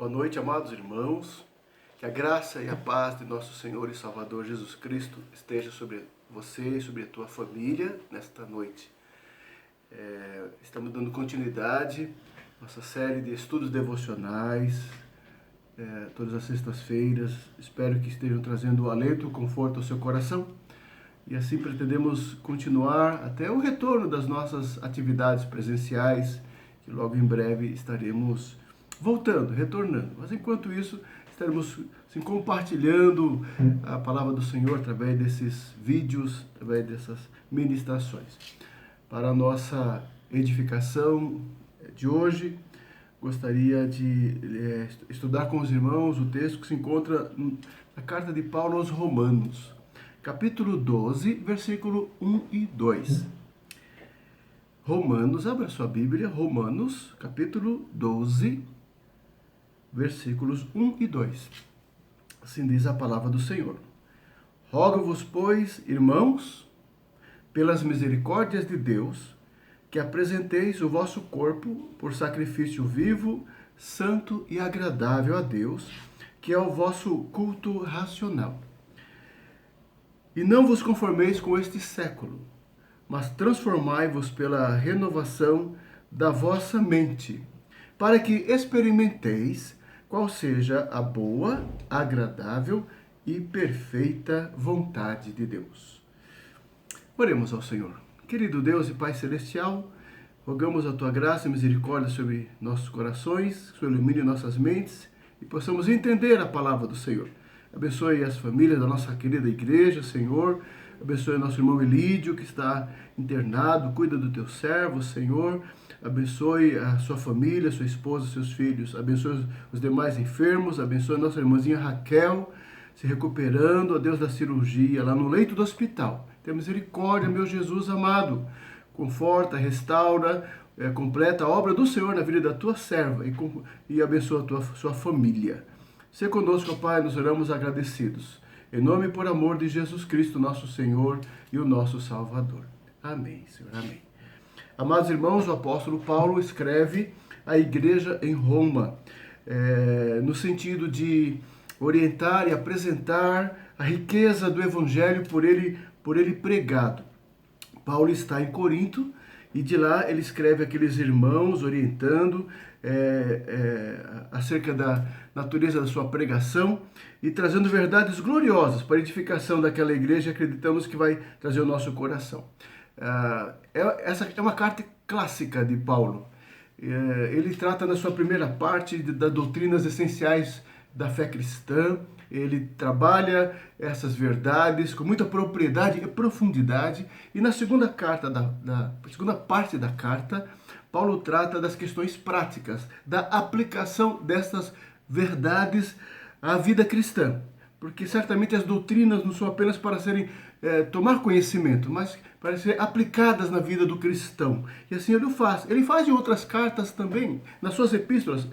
Boa noite, amados irmãos. Que a graça e a paz de nosso Senhor e Salvador Jesus Cristo esteja sobre você e sobre a tua família nesta noite. Estamos dando continuidade à nossa série de estudos devocionais, todas as sextas-feiras. Espero que estejam trazendo alento e conforto ao seu coração. E assim pretendemos continuar até o retorno das nossas atividades presenciais, que logo em breve estaremos voltando, retornando. Mas enquanto isso, estaremos assim, compartilhando a palavra do Senhor através desses vídeos, através dessas ministrações. Para a nossa edificação de hoje, gostaria de estudar com os irmãos o texto que se encontra na carta de Paulo aos Romanos, capítulo 12, versículo 1 e 2. Romanos, abra sua Bíblia, Romanos, capítulo 12, versículos 1 e 2. Assim diz a palavra do Senhor. Rogo-vos, pois, irmãos, pelas misericórdias de Deus, que apresenteis o vosso corpo por sacrifício vivo, santo e agradável a Deus, que é o vosso culto racional. E não vos conformeis com este século, mas transformai-vos pela renovação da vossa mente, para que experimenteis qual seja a boa, agradável e perfeita vontade de Deus. Oremos ao Senhor. Querido Deus e Pai Celestial, rogamos a Tua graça e misericórdia sobre nossos corações, que o Senhor ilumine nossas mentes e possamos entender a palavra do Senhor. Abençoe as famílias da nossa querida igreja, Senhor. Abençoe nosso irmão Elídio, que está internado. Cuida do Teu servo, Senhor. Abençoe a sua família, sua esposa, seus filhos. Abençoe os demais enfermos. Abençoe a nossa irmãzinha Raquel, se recuperando, ó Deus, da cirurgia, lá no leito do hospital. Tenha misericórdia, meu Jesus amado. Conforta, restaura, completa a obra do Senhor na vida da tua serva e abençoa a sua família. Se conosco, Pai, nos oramos agradecidos. Em nome e por amor de Jesus Cristo, nosso Senhor e o nosso Salvador. Amém, Senhor, amém. Amados irmãos, o apóstolo Paulo escreve à igreja em Roma, no sentido de orientar e apresentar a riqueza do evangelho por ele pregado. Paulo está em Corinto e de lá ele escreve àqueles irmãos orientando acerca da natureza da sua pregação e trazendo verdades gloriosas para a edificação daquela igreja. Acreditamos que vai trazer o nosso coração. Essa é uma carta clássica de Paulo. Ele trata na sua primeira parte das doutrinas essenciais da fé cristã. Ele trabalha essas verdades com muita propriedade e profundidade. E na segunda segunda parte da carta, Paulo trata das questões práticas, da aplicação dessas verdades à vida cristã. Porque certamente as doutrinas não são apenas para tomar conhecimento, mas para serem aplicadas na vida do cristão. E assim ele o faz. Ele faz em outras cartas também, nas suas epístolas.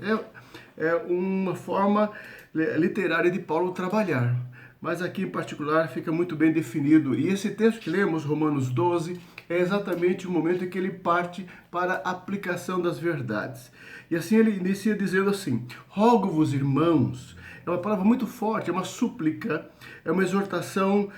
É uma forma literária de Paulo trabalhar. Mas aqui em particular fica muito bem definido. E esse texto que lemos, Romanos 12, é exatamente o momento em que ele parte para a aplicação das verdades. E assim ele inicia dizendo assim: rogo-vos, irmãos. É uma palavra muito forte, é uma súplica, é uma exortação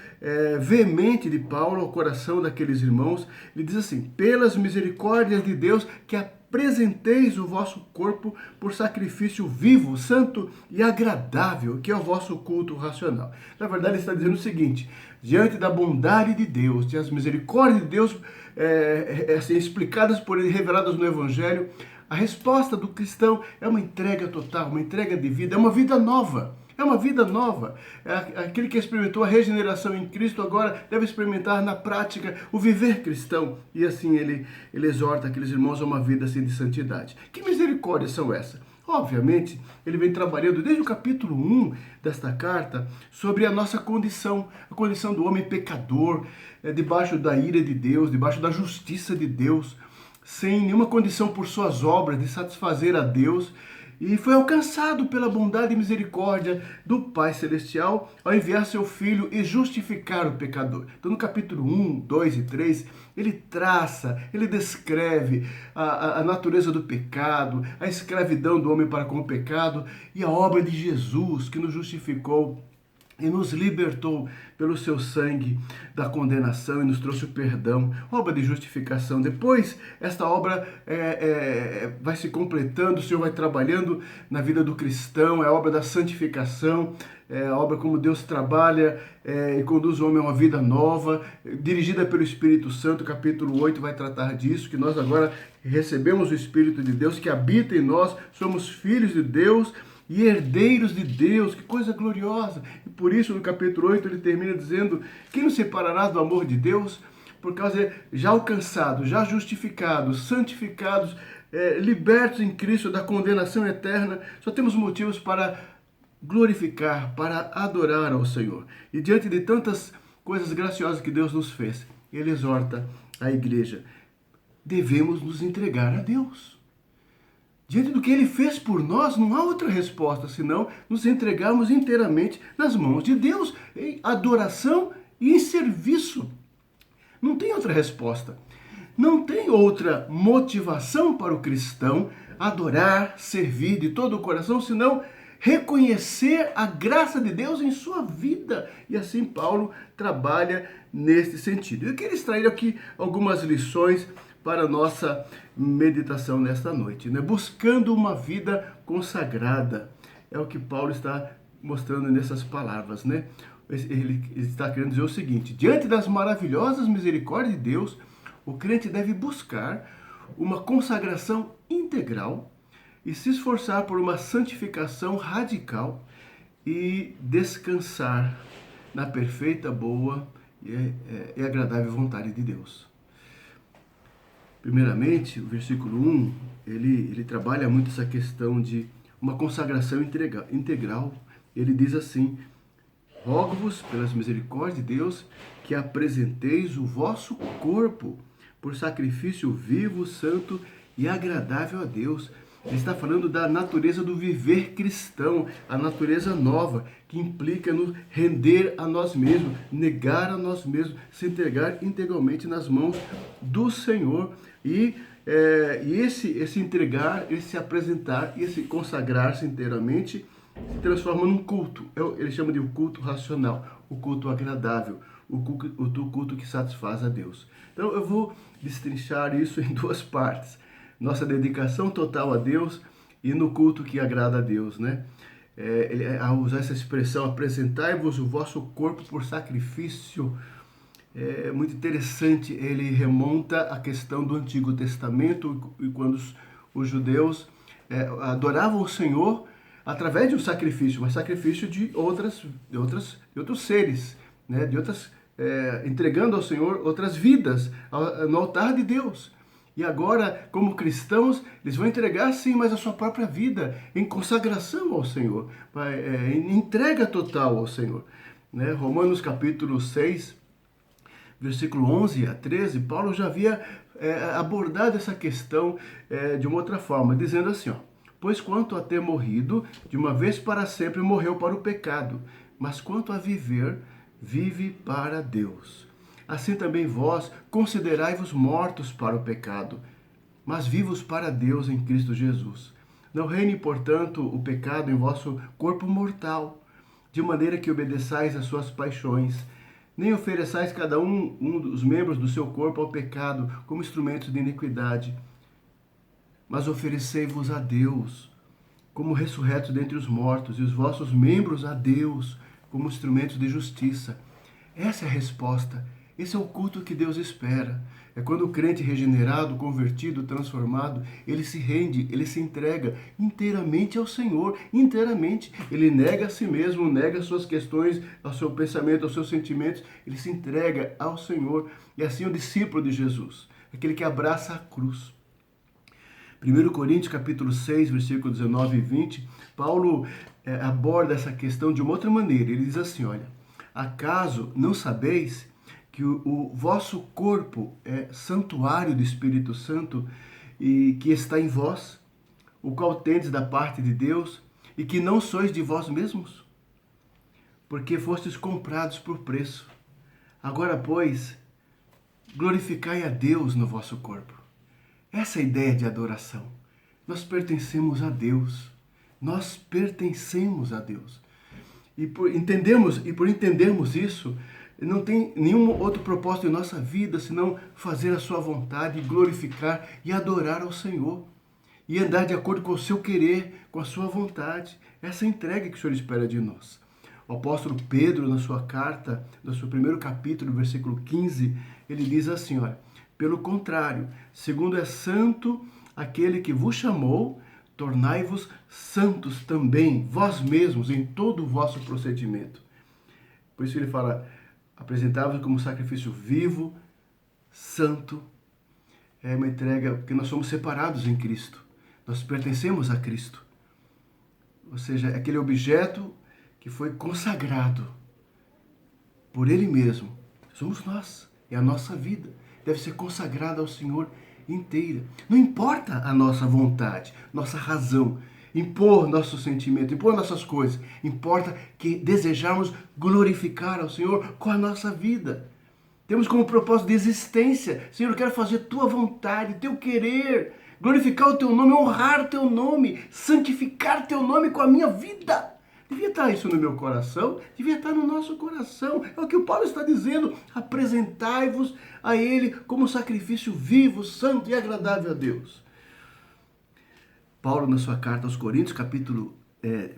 veemente de Paulo ao coração daqueles irmãos. Ele diz assim: pelas misericórdias de Deus, que apresenteis o vosso corpo por sacrifício vivo, santo e agradável, que é o vosso culto racional. Na verdade, ele está dizendo o seguinte: diante da bondade de Deus, diante das misericórdias de Deus assim, explicadas por ele, reveladas no Evangelho, a resposta do cristão é uma entrega total, uma entrega de vida, é uma vida nova. É uma vida nova. Aquele que experimentou a regeneração em Cristo agora deve experimentar na prática o viver cristão. E assim ele exorta aqueles irmãos a uma vida assim de santidade. Que misericórdias são essas? Obviamente, ele vem trabalhando desde o capítulo 1 desta carta sobre a nossa condição, a condição do homem pecador, debaixo da ira de Deus, debaixo da justiça de Deus, sem nenhuma condição por suas obras de satisfazer a Deus. e foi alcançado pela bondade e misericórdia do Pai Celestial ao enviar seu Filho e justificar o pecador. Então, no capítulo 1, 2 e 3, ele traça, ele descreve a natureza do pecado, a escravidão do homem para com o pecado e a obra de Jesus que nos justificou e nos libertou pelo seu sangue da condenação e nos trouxe o perdão, obra de justificação. Depois, esta obra vai se completando, o Senhor vai trabalhando na vida do cristão, é a obra da santificação, é a obra como Deus trabalha e conduz o homem a uma vida nova, dirigida pelo Espírito Santo. Capítulo 8 vai tratar disso, que nós agora recebemos o Espírito de Deus que habita em nós, somos filhos de Deus, e herdeiros de Deus, que coisa gloriosa. E por isso, no capítulo 8, ele termina dizendo: quem nos separará do amor de Deus? Por causa já alcançados, já justificados, santificados, libertos em Cristo da condenação eterna, só temos motivos para glorificar, para adorar ao Senhor. E diante de tantas coisas graciosas que Deus nos fez, ele exorta a igreja: devemos nos entregar a Deus. Diante do que ele fez por nós, não há outra resposta senão nos entregarmos inteiramente nas mãos de Deus, em adoração e em serviço. Não tem outra resposta. Não tem outra motivação para o cristão adorar, servir de todo o coração, senão reconhecer a graça de Deus em sua vida. E assim Paulo trabalha nesse sentido. Eu quero extrair aqui algumas lições para a nossa meditação nesta noite, né? Buscando uma vida consagrada, é o que Paulo está mostrando nessas palavras, né? Ele está querendo dizer o seguinte: diante das maravilhosas misericórdias de Deus, o crente deve buscar uma consagração integral e se esforçar por uma santificação radical e descansar na perfeita, boa e agradável vontade de Deus. Primeiramente, o versículo 1, ele trabalha muito essa questão de uma consagração integral. Ele diz assim: rogo-vos, pelas misericórdias de Deus, que apresenteis o vosso corpo por sacrifício vivo, santo e agradável a Deus. Ele está falando da natureza do viver cristão, a natureza nova, que implica nos render a nós mesmos, negar a nós mesmos, se entregar integralmente nas mãos do Senhor. E esse entregar, esse apresentar, esse consagrar-se inteiramente, se transforma num culto. Ele chama de um culto racional, o culto agradável, o culto que satisfaz a Deus. Então eu vou destrinchar isso em duas partes: nossa dedicação total a Deus e no culto que agrada a Deus, né? Ao usar essa expressão, apresentai-vos o vosso corpo por sacrifício, é muito interessante. Ele remonta à questão do Antigo Testamento, e quando os judeus adoravam o Senhor através de um sacrifício, mas sacrifício de outros seres, né? Entregando ao Senhor outras vidas no altar de Deus. E agora, como cristãos, eles vão entregar sim, mas a sua própria vida em consagração ao Senhor, em entrega total ao Senhor, né? Romanos capítulo 6, versículo 11 a 13, Paulo já havia abordado essa questão de uma outra forma, dizendo assim, ó: pois quanto a ter morrido, de uma vez para sempre morreu para o pecado, mas quanto a viver, vive para Deus. Assim também vós considerai-vos mortos para o pecado, mas vivos para Deus em Cristo Jesus. Não reine, portanto, o pecado em vosso corpo mortal, de maneira que obedeçais às suas paixões, nem ofereçais cada um dos membros do seu corpo ao pecado como instrumentos de iniquidade, mas oferecei-vos a Deus como ressurretos dentre os mortos, e os vossos membros a Deus como instrumentos de justiça. Essa é a resposta. Esse é o culto que Deus espera. É quando o crente regenerado, convertido, transformado, ele se rende, ele se entrega inteiramente ao Senhor, inteiramente. Ele nega a si mesmo, nega as suas questões, ao seu pensamento, aos seus sentimentos. Ele se entrega ao Senhor. E assim o discípulo de Jesus, aquele que abraça a cruz. 1 Coríntios capítulo 6, versículo 19 e 20, Paulo aborda essa questão de uma outra maneira. Ele diz assim, olha: acaso não sabeis que o vosso corpo é santuário do Espírito Santo e que está em vós, o qual tendes da parte de Deus, e que não sois de vós mesmos? Porque fostes comprados por preço. Agora, pois, glorificai a Deus no vosso corpo. Essa é a ideia de adoração. Nós pertencemos a Deus. Nós pertencemos a Deus. E por entendermos isso, não tem nenhum outro propósito em nossa vida senão fazer a sua vontade, glorificar e adorar ao Senhor. E andar de acordo com o seu querer, com a sua vontade. Essa é a entrega que o Senhor espera de nós. O apóstolo Pedro, na sua carta, no seu primeiro capítulo, versículo 15, ele diz assim, olha, pelo contrário, segundo é santo aquele que vos chamou, tornai-vos santos também, vós mesmos, em todo o vosso procedimento. Por isso ele fala, apresentai-vos como sacrifício vivo, santo. É uma entrega, porque nós somos separados em Cristo. Nós pertencemos a Cristo. Ou seja, é aquele objeto que foi consagrado por Ele mesmo. Somos nós, é a nossa vida. Deve ser consagrada ao Senhor inteira. Não importa a nossa vontade, nossa razão, impor nosso sentimento, impor nossas coisas. Importa que desejamos glorificar ao Senhor com a nossa vida. Temos como propósito de existência, Senhor, eu quero fazer tua vontade, teu querer, glorificar o teu nome, honrar o teu nome, santificar o teu nome com a minha vida. Devia estar isso no meu coração, devia estar no nosso coração. É o que o Paulo está dizendo. Apresentai-vos a Ele como sacrifício vivo, santo e agradável a Deus. Paulo, na sua carta aos Coríntios,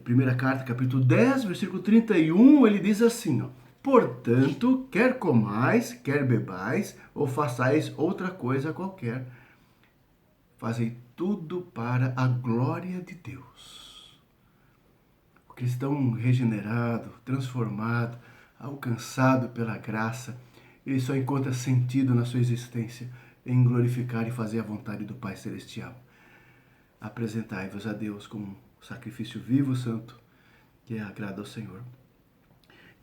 primeira carta, capítulo 10, versículo 31, ele diz assim, ó, portanto, quer comais, quer bebais, ou façais outra coisa qualquer, fazei tudo para a glória de Deus. O cristão regenerado, transformado, alcançado pela graça, ele só encontra sentido na sua existência em glorificar e fazer a vontade do Pai Celestial. Apresentai-vos a Deus como sacrifício vivo, santo, que agrada ao Senhor.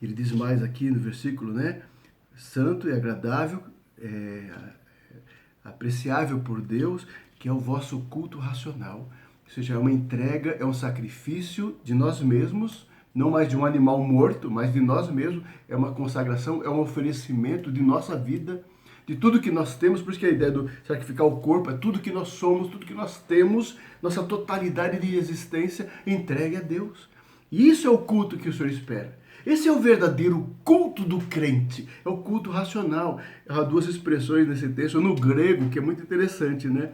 Ele diz mais aqui no versículo, né? Santo e agradável, apreciável por Deus, que é o vosso culto racional. Ou seja, é uma entrega, é um sacrifício de nós mesmos, não mais de um animal morto, mas de nós mesmos. É uma consagração, é um oferecimento de nossa vida, de tudo que nós temos. Por isso que a ideia do sacrificar o corpo é tudo que nós somos, tudo que nós temos, nossa totalidade de existência entregue a Deus. E isso é o culto que o Senhor espera. Esse é o verdadeiro culto do crente, é o culto racional. Há duas expressões nesse texto, no grego, que é muito interessante, né?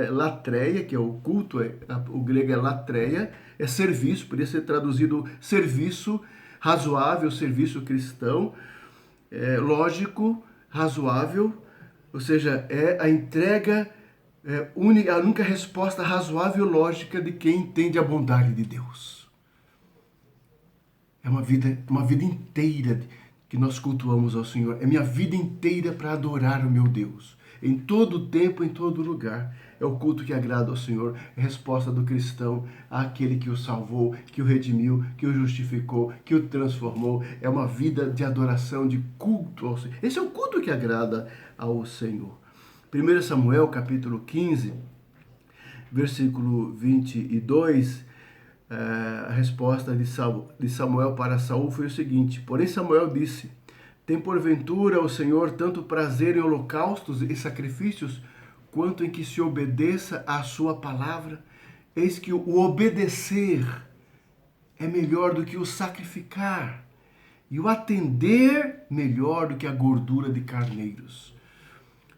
Latreia, que é o culto, o grego é latreia, é serviço, poderia ser traduzido serviço razoável, serviço cristão, lógico, razoável, ou seja, é a entrega, a única resposta razoável e lógica de quem entende a bondade de Deus. É uma vida inteira que nós cultuamos ao Senhor, é minha vida inteira para adorar o meu Deus. Em todo tempo, em todo lugar. É o culto que agrada ao Senhor, é a resposta do cristão àquele que o salvou, que o redimiu, que o justificou, que o transformou. É uma vida de adoração, de culto ao Senhor. Esse é o culto que agrada ao Senhor. 1 Samuel, capítulo 15, versículo 22, a resposta de Samuel para Saul foi o seguinte: porém Samuel disse, tem porventura o Senhor tanto prazer em holocaustos e sacrifícios, quanto em que se obedeça à sua palavra? Eis que o obedecer é melhor do que o sacrificar, e o atender melhor do que a gordura de carneiros.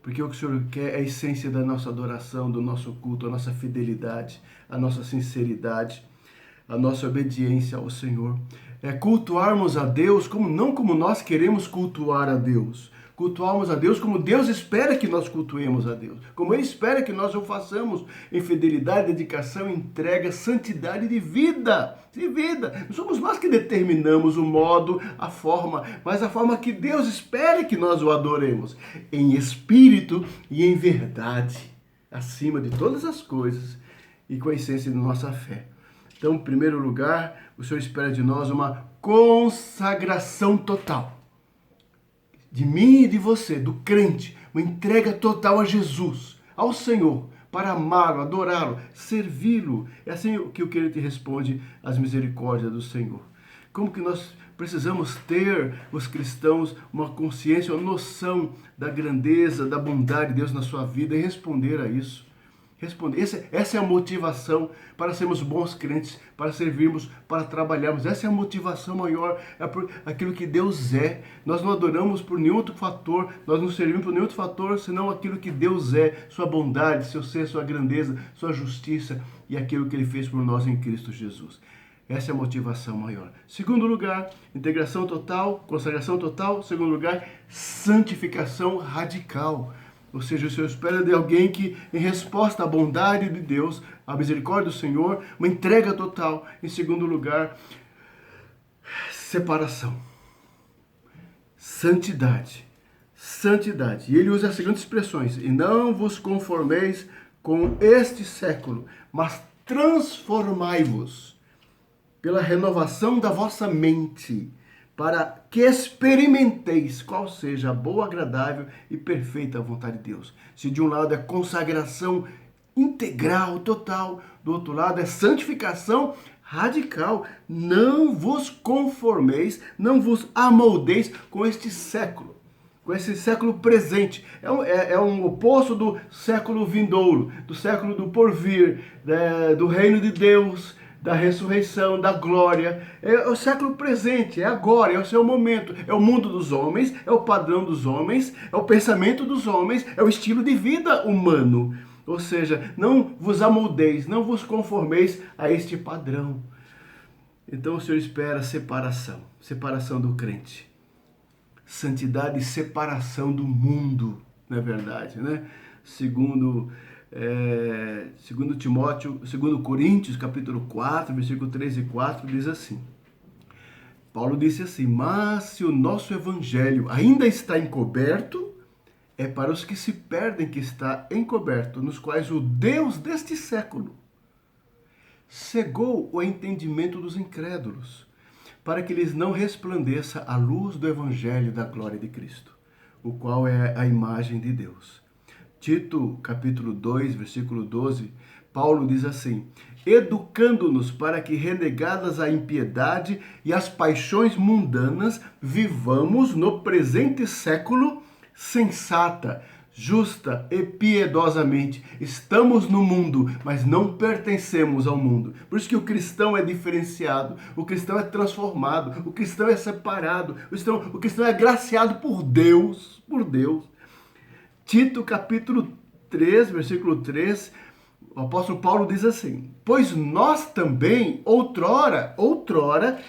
Porque o que o Senhor quer é a essência da nossa adoração, do nosso culto, a nossa fidelidade, a nossa sinceridade, a nossa obediência ao Senhor. É cultuarmos a Deus não como nós queremos cultuar a Deus. Cultuarmos a Deus como Deus espera que nós cultuemos a Deus. Como Ele espera que nós o façamos em fidelidade, dedicação, entrega, santidade de vida. De vida. Não somos nós que determinamos o modo, a forma, mas a forma que Deus espera que nós o adoremos. Em espírito e em verdade. Acima de todas as coisas e com a essência da nossa fé. Então, em primeiro lugar, o Senhor espera de nós uma consagração total. De mim e de você, do crente, uma entrega total a Jesus, ao Senhor, para amá-lo, adorá-lo, servi-lo. É assim que o Ele te responde às misericórdias do Senhor. Como que nós precisamos ter, os cristãos, uma consciência, uma noção da grandeza, da bondade de Deus na sua vida e responder a isso. Responder. Essa é a motivação para sermos bons crentes, para servirmos, para trabalharmos. Essa é a motivação maior, é por aquilo que Deus é. Nós não adoramos por nenhum outro fator, nós não servimos por nenhum outro fator, senão aquilo que Deus é, sua bondade, seu ser, sua grandeza, sua justiça e aquilo que Ele fez por nós em Cristo Jesus. Essa é a motivação maior. Segundo lugar, integração total, consagração total. Segundo lugar, santificação radical. Ou seja, o Senhor espera de alguém que, em resposta à bondade de Deus, à misericórdia do Senhor, uma entrega total. Em segundo lugar, separação. Santidade. Santidade. E ele usa as seguintes expressões: e não vos conformeis com este século, mas transformai-vos pela renovação da vossa mente, para que experimenteis qual seja a boa, agradável e perfeita vontade de Deus. Se de um lado é consagração integral, total, do outro lado é santificação radical. Não vos conformeis, não vos amoldeis com este século, com esse século presente. É um oposto do século vindouro, do século do porvir, do reino de Deus, da ressurreição, da glória. É o século presente, é agora, é o seu momento. É o mundo dos homens, é o padrão dos homens, é o pensamento dos homens, é o estilo de vida humano. Ou seja, não vos amoldeis, não vos conformeis a este padrão. Então o Senhor espera separação, separação do crente. Santidade e separação do mundo, não é verdade, né? Segundo Timóteo, 2 Coríntios, capítulo 4, versículo 3 e 4, diz assim. Paulo disse assim: mas se o nosso evangelho ainda está encoberto, é para os que se perdem que está encoberto, nos quais o Deus deste século cegou o entendimento dos incrédulos, para que lhes não resplandeça a luz do evangelho da glória de Cristo, o qual é a imagem de Deus. Tito, capítulo 2, versículo 12, Paulo diz assim: educando-nos para que, renegadas a impiedade e as paixões mundanas, vivamos no presente século sensata, justa e piedosamente. Estamos no mundo, mas não pertencemos ao mundo. Por isso que o cristão é diferenciado, o cristão é transformado, o cristão é separado, o cristão é graciado por Deus, Tito, capítulo 3, versículo 3, o apóstolo Paulo diz assim: pois nós também, outrora,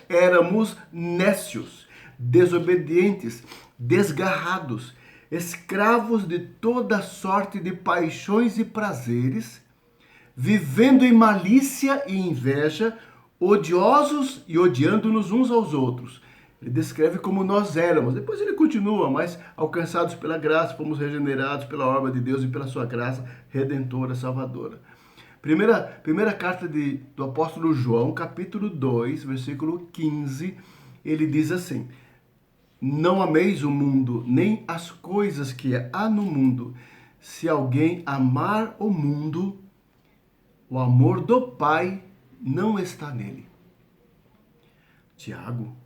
éramos nécios, desobedientes, desgarrados, escravos de toda sorte de paixões e prazeres, vivendo em malícia e inveja, odiosos e odiando-nos uns aos outros. Ele descreve como nós éramos. Depois ele continua, mas alcançados pela graça, fomos regenerados pela obra de Deus e pela sua graça redentora, salvadora. Primeira carta do apóstolo João, capítulo 2, versículo 15, ele diz assim: não ameis o mundo, nem as coisas que há no mundo. Se alguém amar o mundo, o amor do Pai não está nele. Tiago,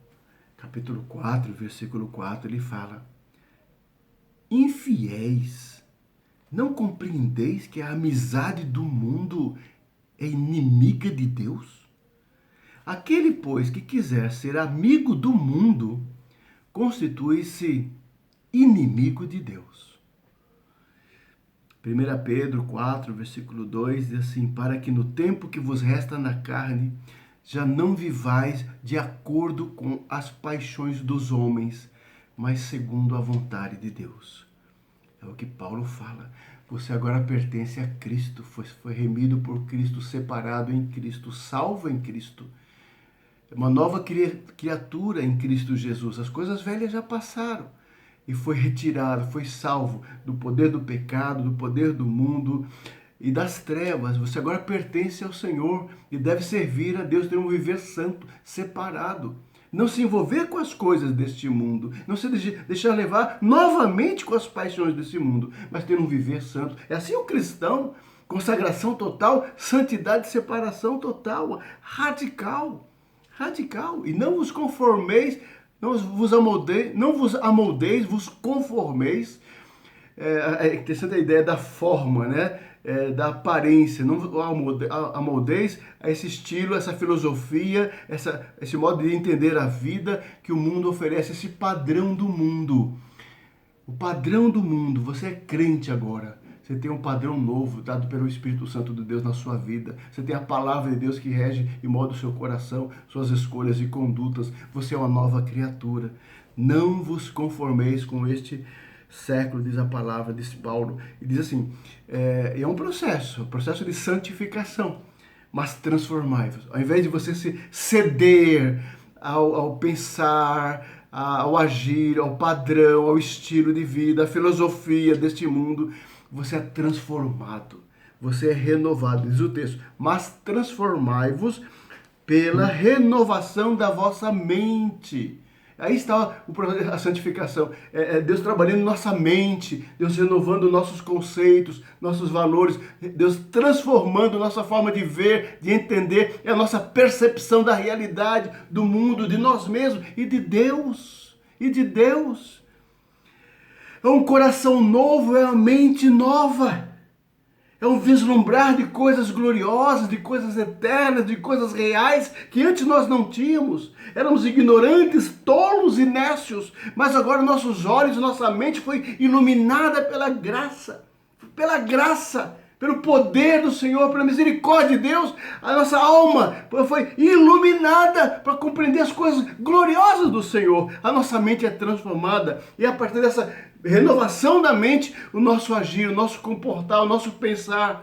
capítulo 4, versículo 4, ele fala: infiéis, não compreendeis que a amizade do mundo é inimiga de Deus? Aquele, pois, que quiser ser amigo do mundo, constitui-se inimigo de Deus. 1 Pedro 4, versículo 2, diz assim: para que no tempo que vos resta na carne, já não vivais de acordo com as paixões dos homens, mas segundo a vontade de Deus. É o que Paulo fala. Você agora pertence a Cristo, foi remido por Cristo, separado em Cristo, salvo em Cristo. É uma nova criatura em Cristo Jesus. As coisas velhas já passaram e foi retirado, foi salvo do poder do pecado, do poder do mundo e das trevas. Você agora pertence ao Senhor e deve servir a Deus, ter um viver santo, separado. Não se envolver com as coisas deste mundo, não se deixar levar novamente com as paixões desse mundo, mas ter um viver santo. É assim o cristão, consagração total, santidade, separação total, radical, radical. E não vos conformeis, não vos amoldeis, vos conformeis. É interessante a ideia da forma, né? Da aparência, não amoldeis a esse estilo, essa filosofia, esse modo de entender a vida que o mundo oferece, esse padrão do mundo. O padrão do mundo, você é crente agora. Você tem um padrão novo dado pelo Espírito Santo de Deus na sua vida. Você tem a palavra de Deus que rege e molda o seu coração, suas escolhas e condutas. Você é uma nova criatura. Não vos conformeis com este século, diz a palavra, diz Paulo. E diz assim, é um processo de santificação. Mas transformai-vos. Ao invés de você se ceder ao pensar, ao agir, ao padrão, ao estilo de vida, à filosofia deste mundo, você é transformado, você é renovado, diz o texto. Mas transformai-vos pela renovação da vossa mente. Aí está a santificação. Deus trabalhando em nossa mente, Deus renovando nossos conceitos, nossos valores, Deus transformando nossa forma de ver, de entender, a nossa percepção da realidade, do mundo, de nós mesmos e de Deus. E de Deus. É um coração novo, é uma mente nova. É um vislumbrar de coisas gloriosas, de coisas eternas, de coisas reais que antes nós não tínhamos. Éramos ignorantes, tolos e nécios, mas agora nossos olhos, nossa mente foi iluminada pela graça, pelo poder do Senhor, pela misericórdia de Deus. A nossa alma foi iluminada para compreender as coisas gloriosas do Senhor. A nossa mente é transformada e a partir dessa renovação da mente, o nosso agir, o nosso comportar, o nosso pensar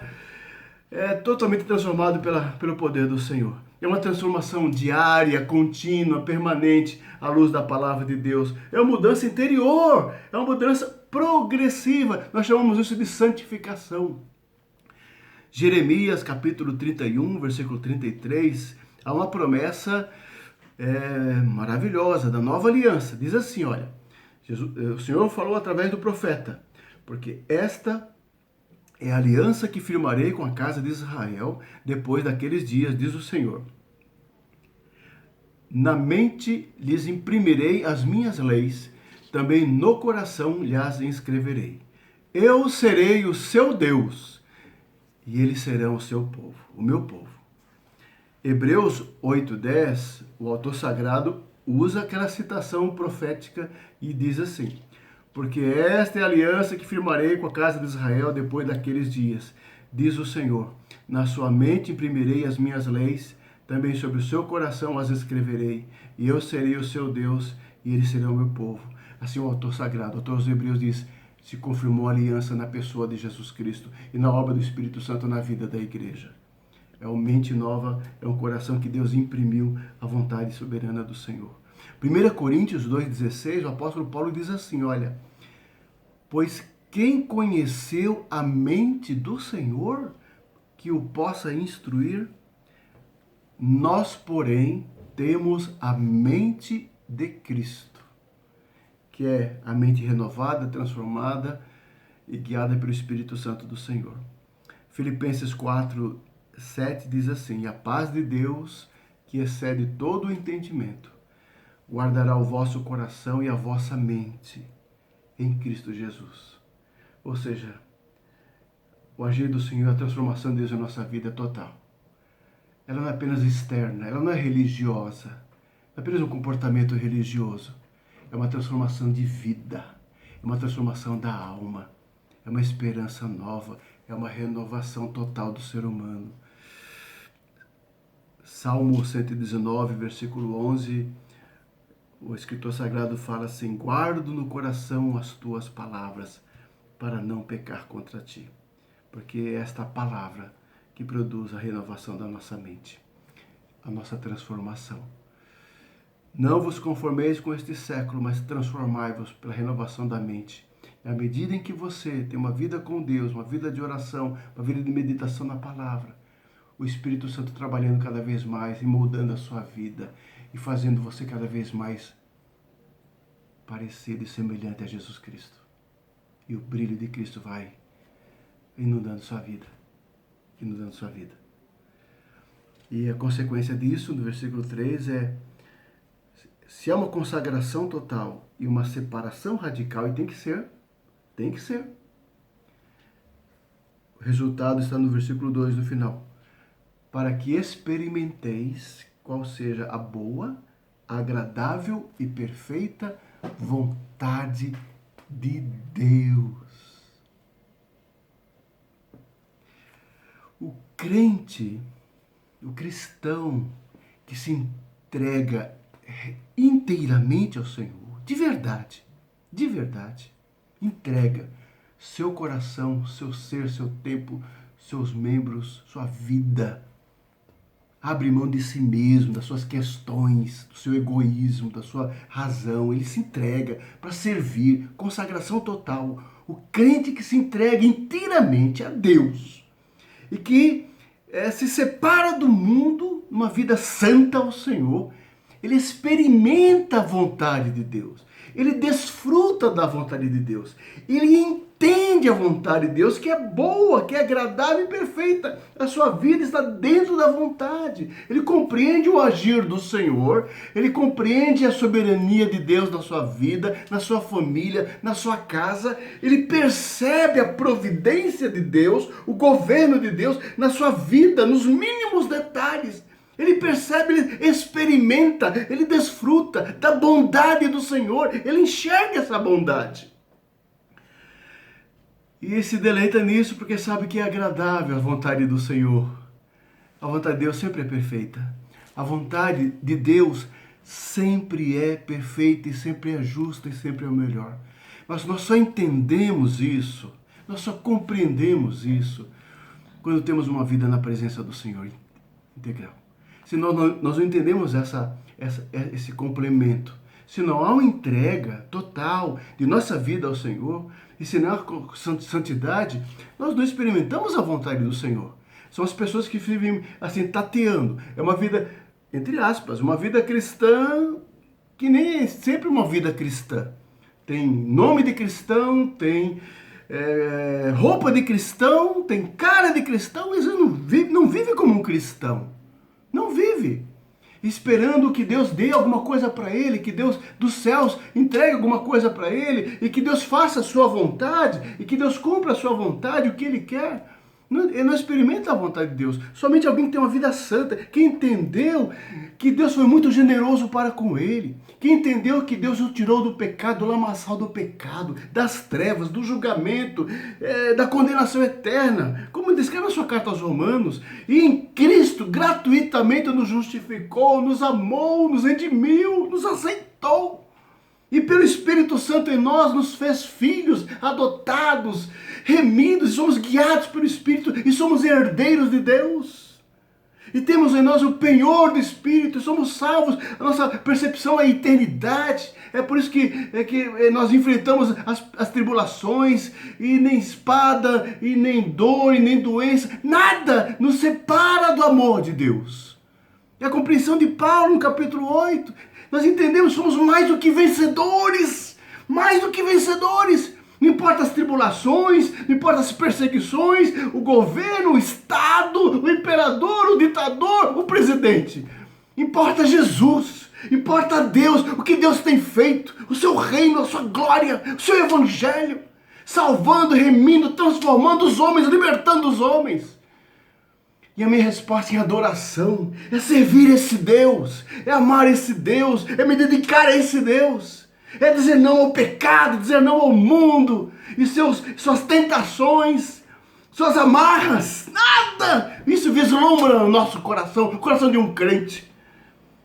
é totalmente transformado pelo poder do Senhor. É uma transformação diária, contínua, permanente, à luz da palavra de Deus. É uma mudança interior, é uma mudança progressiva. Nós chamamos isso de santificação. Jeremias, capítulo 31, versículo 33, há uma promessa maravilhosa da nova aliança. Diz assim, olha, o Senhor falou através do profeta, porque esta é a aliança que firmarei com a casa de Israel depois daqueles dias, diz o Senhor. Na mente lhes imprimirei as minhas leis, também no coração lhes inscreverei. Eu serei o seu Deus, e eles serão o seu povo, o meu povo. Hebreus 8:10, o autor sagrado usa aquela citação profética e diz assim: porque esta é a aliança que firmarei com a casa de Israel depois daqueles dias, diz o Senhor. Na sua mente imprimirei as minhas leis, também sobre o seu coração as escreverei, e eu serei o seu Deus, e eles serão o meu povo. Assim o autor sagrado, o autor dos Hebreus diz, se confirmou a aliança na pessoa de Jesus Cristo e na obra do Espírito Santo na vida da igreja. É uma mente nova, é um coração que Deus imprimiu à vontade soberana do Senhor. 1 Coríntios 2,16, o apóstolo Paulo diz assim, olha, pois quem conheceu a mente do Senhor, que o possa instruir? Nós, porém, temos a mente de Cristo, que é a mente renovada, transformada e guiada pelo Espírito Santo do Senhor. Filipenses 4:7 diz assim, a paz de Deus, que excede todo o entendimento, guardará o vosso coração e a vossa mente em Cristo Jesus. Ou seja, o agir do Senhor, a transformação de Deus na nossa vida é total. Ela não é apenas externa, ela não é religiosa, não é apenas um comportamento religioso. É uma transformação de vida, é uma transformação da alma, é uma esperança nova, é uma renovação total do ser humano. Salmo 119, versículo 11, o escritor sagrado fala assim, guardo no coração as tuas palavras, para não pecar contra ti. Porque é esta palavra que produz a renovação da nossa mente, a nossa transformação. Não vos conformeis com este século, mas transformai-vos pela renovação da mente. E à medida em que você tem uma vida com Deus, uma vida de oração, uma vida de meditação na palavra, o Espírito Santo trabalhando cada vez mais e moldando a sua vida e fazendo você cada vez mais parecido e semelhante a Jesus Cristo. E o brilho de Cristo vai inundando sua vida. e na sua vida. E a consequência disso, no versículo 3, se há uma consagração total e uma separação radical, e tem que ser. O resultado está no versículo 2, no final. Para que experimenteis qual seja a boa, agradável e perfeita vontade de Deus. O crente, o cristão que se entrega inteiramente ao Senhor, de verdade, entrega seu coração, seu ser, seu tempo, seus membros, sua vida. Abre mão de si mesmo, das suas questões, do seu egoísmo, da sua razão. Ele se entrega para servir, consagração total. O crente que se entrega inteiramente a Deus e que se separa do mundo, numa vida santa ao Senhor, ele experimenta a vontade de Deus. Ele desfruta da vontade de Deus. Ele entende a vontade de Deus, que é boa, que é agradável e perfeita. A sua vida está dentro da vontade. Ele compreende o agir do Senhor. Ele compreende a soberania de Deus na sua vida, na sua família, na sua casa. Ele percebe a providência de Deus, o governo de Deus na sua vida, nos mínimos detalhes. Ele percebe, ele experimenta, ele desfruta da bondade do Senhor. Ele enxerga essa bondade. E se deleita nisso porque sabe que é agradável a vontade do Senhor. A vontade de Deus sempre é perfeita. A vontade de Deus sempre é perfeita e sempre é justa e sempre é o melhor. Mas nós só entendemos isso, nós só compreendemos isso quando temos uma vida na presença do Senhor integral. Se nós não entendemos esse complemento, se não há uma entrega total de nossa vida ao Senhor, e se não há santidade, nós não experimentamos a vontade do Senhor. São as pessoas que vivem assim, tateando. É uma vida, entre aspas, uma vida cristã que nem é sempre uma vida cristã. Tem nome de cristão, tem roupa de cristão, tem cara de cristão, mas não vive como um cristão. Não vive esperando que Deus dê alguma coisa para ele, que Deus dos céus entregue alguma coisa para ele, e que Deus faça a sua vontade, e que Deus cumpra a sua vontade, o que ele quer. Ele não experimenta a vontade de Deus. Somente alguém que tem uma vida santa, que entendeu que Deus foi muito generoso para com ele, que entendeu que Deus o tirou do pecado, do lamaçal do pecado, das trevas, do julgamento, da condenação eterna. Como descreve a sua carta aos Romanos, e em Cristo gratuitamente nos justificou, nos amou, nos redimiu, nos aceitou. E pelo Espírito Santo em nós nos fez filhos, adotados, remidos, somos guiados pelo Espírito e somos herdeiros de Deus. E temos em nós o penhor do Espírito, somos salvos, a nossa percepção é a eternidade. É por isso que nós enfrentamos as tribulações, e nem espada, e nem dor, e nem doença, nada nos separa do amor de Deus. É a compreensão de Paulo no capítulo 8. Nós entendemos, somos mais do que vencedores, mais do que vencedores. Não importa as tribulações, não importa as perseguições, o governo, o Estado, o imperador, o ditador, o presidente. Importa Jesus, importa Deus, o que Deus tem feito, o seu reino, a sua glória, o seu evangelho, salvando, remindo, transformando os homens, libertando os homens. E a minha resposta em adoração é servir esse Deus, é amar esse Deus, é me dedicar a esse Deus. É dizer não ao pecado, dizer não ao mundo e suas tentações, suas amarras, nada. Isso vislumbra o nosso coração, o coração de um crente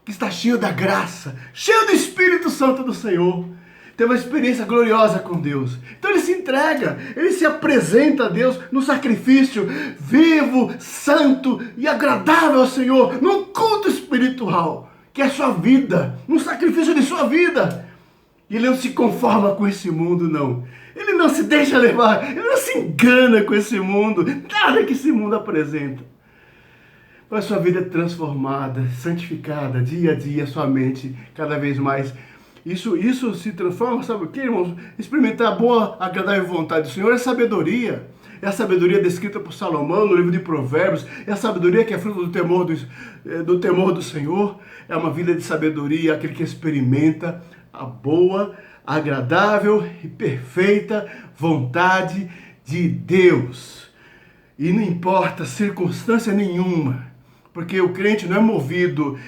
que está cheio da graça, cheio do Espírito Santo do Senhor. Tem uma experiência gloriosa com Deus. Então ele se entrega, ele se apresenta a Deus no sacrifício vivo, santo e agradável ao Senhor, num culto espiritual, que é a sua vida, num sacrifício de sua vida. E ele não se conforma com esse mundo, não. Ele não se deixa levar, ele não se engana com esse mundo, nada que esse mundo apresenta. Mas sua vida é transformada, santificada, dia a dia, sua mente cada vez mais. Isso se transforma, sabe o que, irmãos? Experimentar a boa, agradável vontade do Senhor é sabedoria. É a sabedoria descrita por Salomão no livro de Provérbios. É a sabedoria que é fruto do temor do Senhor. É uma vida de sabedoria, aquele que experimenta a boa, agradável e perfeita vontade de Deus. E não importa circunstância nenhuma, porque o crente não é movido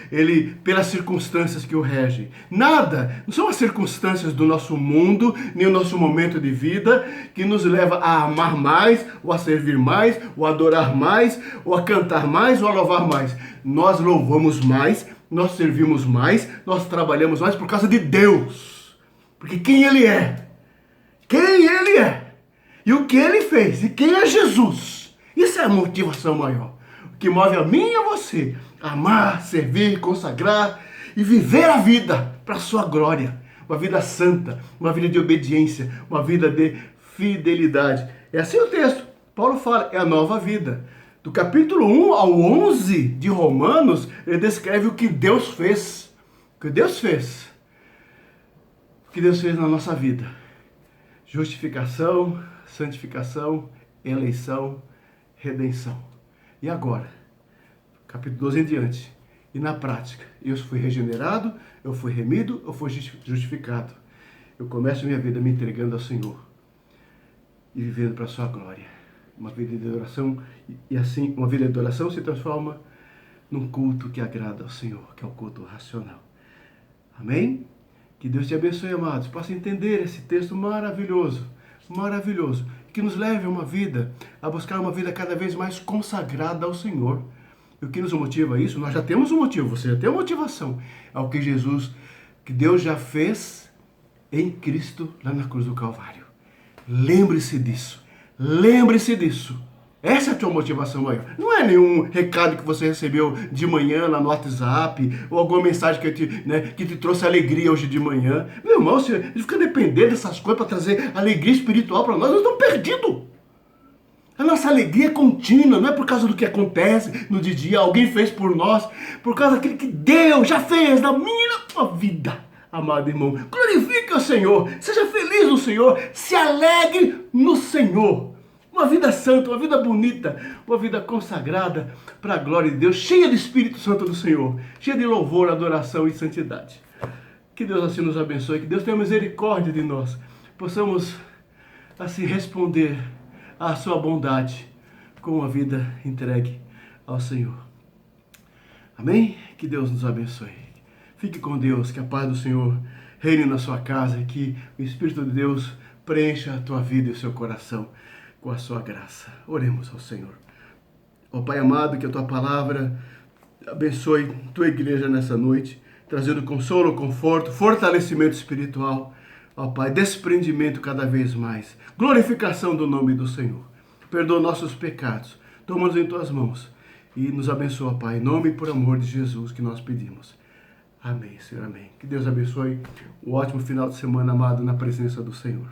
pelas circunstâncias que o regem. Nada, não são as circunstâncias do nosso mundo, nem o nosso momento de vida, que nos leva a amar mais, ou a servir mais, ou a adorar mais, ou a cantar mais, ou a louvar mais. Nós louvamos mais, nós servimos mais, nós trabalhamos mais por causa de Deus. Porque quem Ele é, e o que Ele fez, e quem é Jesus, isso é a motivação maior. Que move a mim e a você, amar, servir, consagrar e viver a vida para a sua glória. Uma vida santa, uma vida de obediência, uma vida de fidelidade. É assim o texto. Paulo fala, é a nova vida. Do capítulo 1 ao 11 de Romanos, ele descreve o que Deus fez. O que Deus fez. O que Deus fez na nossa vida. Justificação, santificação, eleição, redenção. E agora? Capítulo 12 em diante. E na prática, eu fui regenerado, eu fui remido, eu fui justificado. Eu começo minha vida me entregando ao Senhor e vivendo para a sua glória. Uma vida de adoração, e assim, uma vida de adoração se transforma num culto que agrada ao Senhor, que é o culto racional. Amém? Que Deus te abençoe, amados. Possa entender esse texto maravilhoso, maravilhoso, que nos leve a buscar uma vida cada vez mais consagrada ao Senhor. E o que nos motiva a isso? Nós já temos um motivo, você já tem uma motivação. É o que Deus já fez em Cristo lá na cruz do Calvário. Lembre-se disso. Lembre-se disso. Essa é a tua motivação maior. Não é nenhum recado que você recebeu de manhã lá no WhatsApp, ou alguma mensagem que te trouxe alegria hoje de manhã. Meu irmão, você fica dependendo dessas coisas para trazer alegria espiritual para nós estamos perdidos. A nossa alegria é contínua, não é por causa do que acontece no dia a dia, alguém fez por nós, por causa daquilo que Deus já fez na minha e na tua vida, amado irmão. Glorifique o Senhor, seja feliz no Senhor, se alegre no Senhor. Uma vida santa, uma vida bonita, uma vida consagrada para a glória de Deus, cheia do Espírito Santo do Senhor, cheia de louvor, adoração e santidade. Que Deus assim nos abençoe, que Deus tenha misericórdia de nós, possamos assim responder à sua bondade com uma vida entregue ao Senhor. Amém? Que Deus nos abençoe. Fique com Deus, que a paz do Senhor reine na sua casa, que o Espírito de Deus preencha a tua vida e o seu coração com a sua graça. Oremos ao Senhor. Ó Pai amado, que a tua palavra abençoe tua igreja nessa noite, trazendo consolo, conforto, fortalecimento espiritual. Ó Pai, desprendimento cada vez mais, glorificação do nome do Senhor. Perdoa nossos pecados, toma-nos em tuas mãos e nos abençoa, Pai, em nome e por amor de Jesus que nós pedimos. Amém, Senhor, amém. Que Deus abençoe um ótimo final de semana, amado, na presença do Senhor.